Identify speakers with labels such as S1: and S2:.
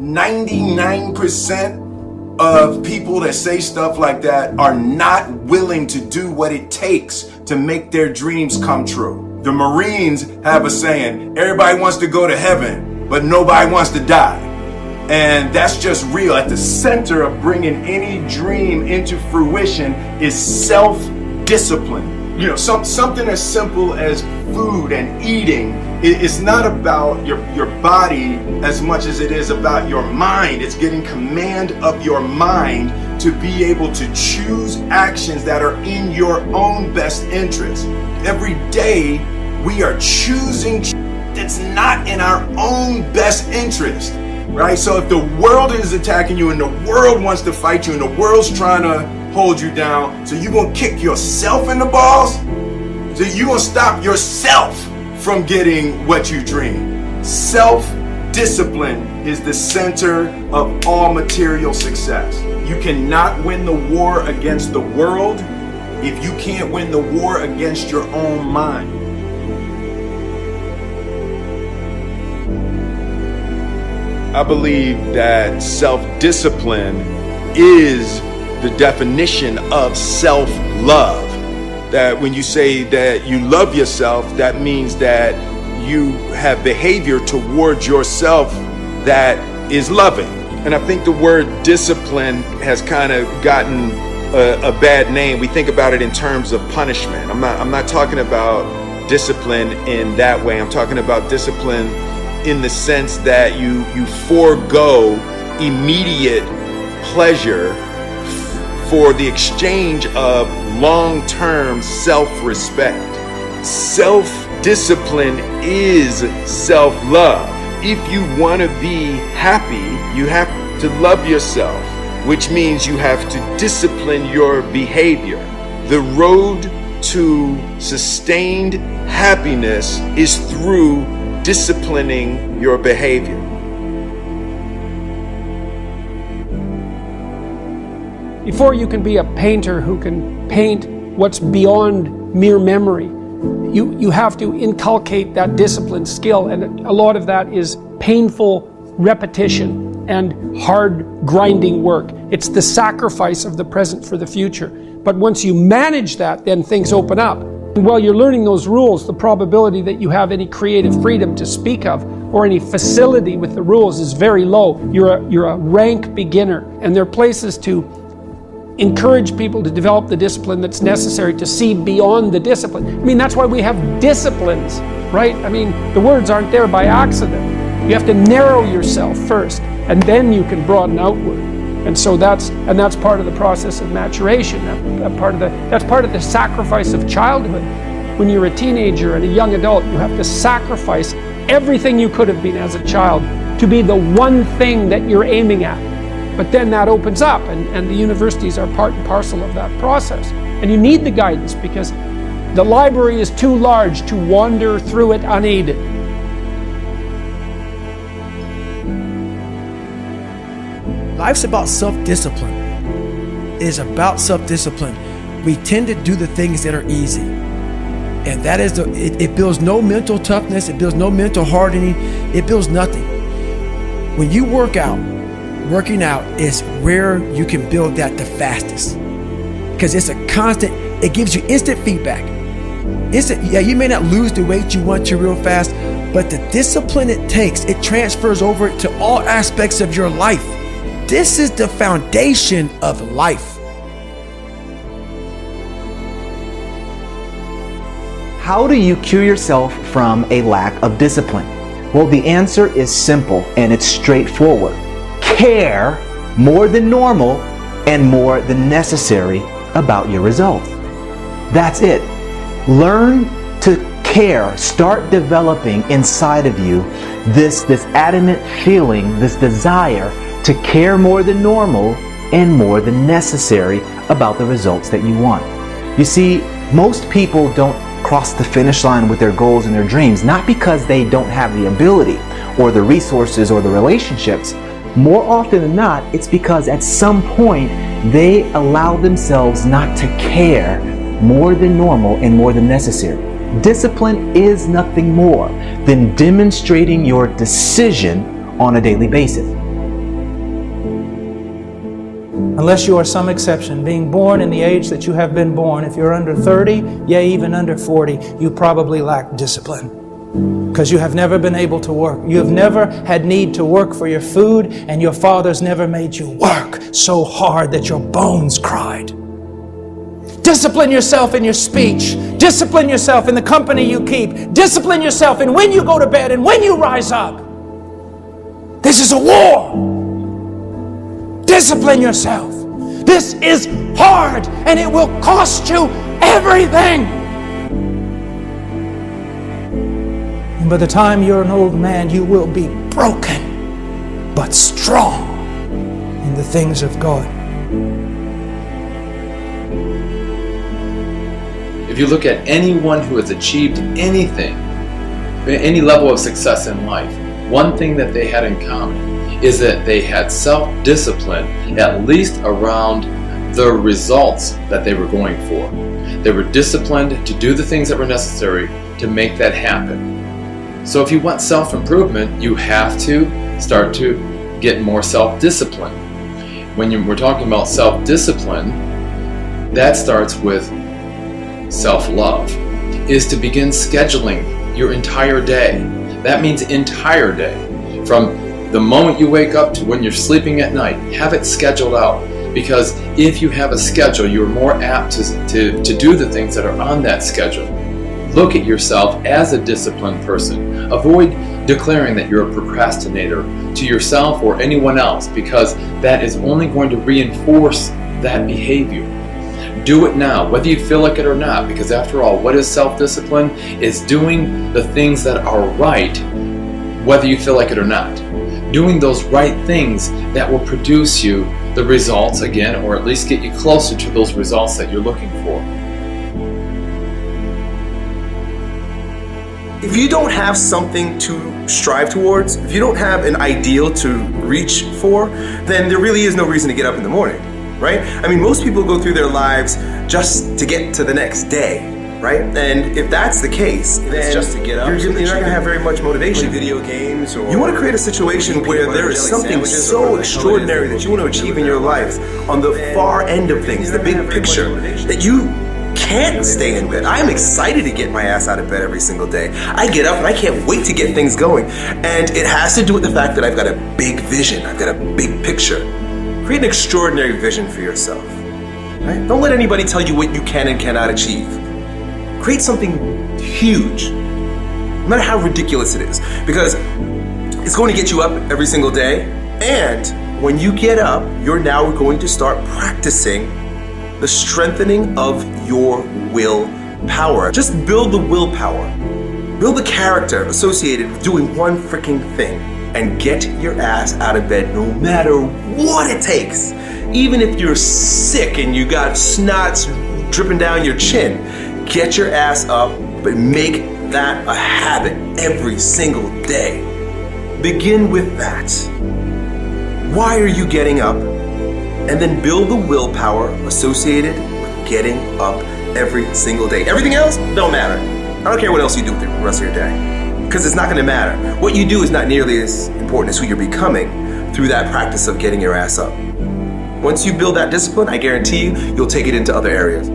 S1: 99% of people that say stuff like that are not willing to do what it takes to make their dreams come true. The Marines have a saying, everybody wants to go to heaven, but nobody wants to die. And that's just real. At the center of bringing any dream into fruition is self-discipline. You know, something as simple as food and eating. It's not about your body as much as it is about your mind. It's getting command of your mind to be able to choose actions that are in your own best interest. Every day we are choosing that's not in our own best interest, right? So if the world is attacking you and the world wants to fight you and the world's trying to hold you down, so you're gonna kick yourself in the balls? So you're gonna stop yourself from getting what you dream. Self-discipline is the center of all material success. You cannot win the war against the world if you can't win the war against your own mind. I believe that self-discipline is the definition of self-love. That when you say that you love yourself, that means that you have behavior towards yourself that is loving. And I think the word discipline has kind of gotten a bad name. We think about it in terms of punishment. I'm not talking about discipline in that way. I'm talking about discipline in the sense that you forego immediate pleasure for the exchange of long-term self-respect. Self-discipline is self-love. If you want to be happy, you have to love yourself, which means you have to discipline your behavior. The road to sustained happiness is through disciplining your behavior.
S2: Before you can be a painter who can paint what's beyond mere memory, you have to inculcate that discipline skill, and a lot of that is painful repetition and hard grinding work. It's the sacrifice of the present for the future. But once you manage that, then things open up. And while you're learning those rules, the probability that you have any creative freedom to speak of or any facility with the rules is very low. You're a rank beginner, and there are places to encourage people to develop the discipline that's necessary to see beyond the discipline. I mean, that's why we have disciplines, right? I mean, the words aren't there by accident. You have to narrow yourself first, and then you can broaden outward. And so that's part of the process of maturation. That's part of the sacrifice of childhood. When you're a teenager and a young adult, you have to sacrifice everything you could have been as a child to be the one thing that you're aiming at. But then that opens up, and the universities are part and parcel of that process. And you need the guidance because the library is too large to wander through it unaided.
S3: Life's about self-discipline. It is about self-discipline. We tend to do the things that are easy. And that is it builds no mental toughness, it builds no mental hardening, it builds nothing. When you working out is where you can build that the fastest. Because it's a constant, it gives you instant feedback. Yeah, you may not lose the weight you want to real fast, but the discipline it takes, it transfers over to all aspects of your life. This is the foundation of life.
S4: How do you cure yourself from a lack of discipline? Well, the answer is simple and it's straightforward. Care more than normal and more than necessary about your results. That's it. Learn to care. Start developing inside of you this adamant feeling, this desire to care more than normal and more than necessary about the results that you want. You see, most people don't cross the finish line with their goals and their dreams, not because they don't have the ability or the resources or the relationships. More often than not, it's because at some point they allow themselves not to care more than normal and more than necessary. Discipline is nothing more than demonstrating your decision on a daily basis.
S5: unless you are some exception, being born in the age that you have been born, if you're under 30, yea, even under 40, you probably lack discipline. Because you have never been able to work. You have never had need to work for your food, and your fathers never made you work so hard that your bones cried. Discipline yourself in your speech. Discipline yourself in the company you keep. Discipline yourself in when you go to bed and when you rise up. This is a war. Discipline yourself. This is hard, and it will cost you everything. And by the time you're an old man, you will be broken, but strong in the things of God.
S6: If you look at anyone who has achieved anything, any level of success in life, one thing that they had in common is that they had self-discipline, at least around the results that they were going for. They were disciplined to do the things that were necessary to make that happen. So if you want self-improvement, you have to start to get more self-discipline. When we're talking about self-discipline, that starts with self-love, is to begin scheduling your entire day. That means entire day. From the moment you wake up to when you're sleeping at night, have it scheduled out. Because if you have a schedule, you're more apt to do the things that are on that schedule. Look at yourself as a disciplined person. Avoid declaring that you're a procrastinator to yourself or anyone else, because that is only going to reinforce that behavior. Do it now, whether you feel like it or not, because after all, what is self-discipline? It's doing the things that are right, whether you feel like it or not. Doing those right things that will produce you the results again, or at least get you closer to those results that you're looking for.
S7: If you don't have something to strive towards, if you don't have an ideal to reach for, then there really is no reason to get up in the morning, right? I mean, most people go through their lives just to get to the next day, right? And if that's the case, then it's just to get up, you're not going to have very much motivation.
S8: Play video games, or
S7: you want to create a situation where there is something so extraordinary that you want to achieve in your life on the far end of things, the big picture, that you can't stay in bed. I'm excited to get my ass out of bed every single day. I get up and I can't wait to get things going. And it has to do with the fact that I've got a big vision. I've got a big picture. Create an extraordinary vision for yourself. Right? Don't let anybody tell you what you can and cannot achieve. Create something huge, no matter how ridiculous it is, because it's going to get you up every single day. And when you get up, you're now going to start practicing the strengthening of your willpower. Just build the willpower. Build the character associated with doing one freaking thing, and get your ass out of bed no matter what it takes. Even if you're sick and you got snots dripping down your chin, get your ass up, but make that a habit every single day. Begin with that. Why are you getting up? And then build the willpower associated with getting up every single day. Everything else don't matter. I don't care what else you do with the rest of your day, because it's not going to matter. What you do is not nearly as important as who you're becoming through that practice of getting your ass up. Once you build that discipline, I guarantee you, you'll take it into other areas.